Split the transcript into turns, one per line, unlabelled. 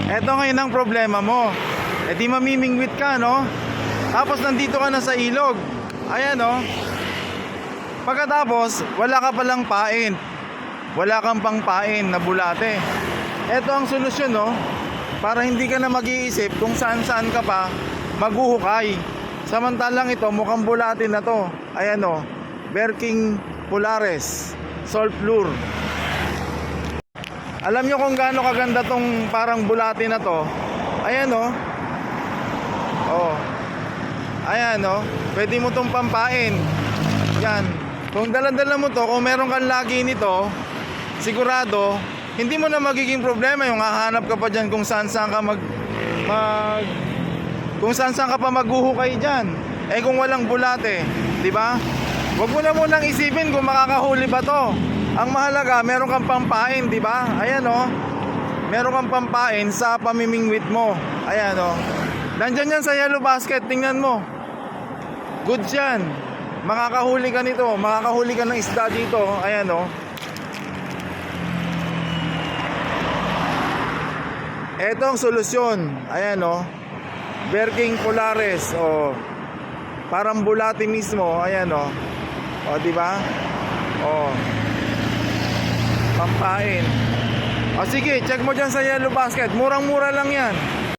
Eto ngayon ang problema mo. E di mamimingwit ka, no? Tapos nandito ka na sa ilog. Ayan, no? Pagkatapos, wala ka palang pain. Wala kang pang pain na bulate. Eto ang solusyon, no? Para hindi ka na mag-iisip kung saan-saan ka pa maghuhukay. Samantalang ito, mukhang bulate na to. Ayan, no? Berking Polaris Salt Lure. Alam nyo kung gaano kaganda tong parang bulate na to. Ayan, no? Oh. Ayan, no? Pwede mo tong pampain. Yan. Kung daladala mo to, kung meron kang lagi nito, sigurado hindi mo na magiging problema yung hahanap ka pa dyan kung saan ka kung saan ka pa maghuhukay dyan. Eh kung walang bulate, di ba? Huwag mo na munang isipin kung makakahuli ba to. Ang mahalaga, meron kang pampain, di ba? Ayan, oh. Meron kang pampain sa pamimingwit mo. Ayan, oh. Nandyan yan sa yellow basket, tingnan mo. Good yan. Makakahuli ka nito, makakahuli ka ng isda dito. Ayan, oh. Ito ang solusyon. Ayan, oh. Berking Polaris, oh. Parang bulate mismo. Ayan, oh. Oh, di ba? Oh. Pampain. O sige, check mo dyan sa yellow basket. Murang-mura lang yan.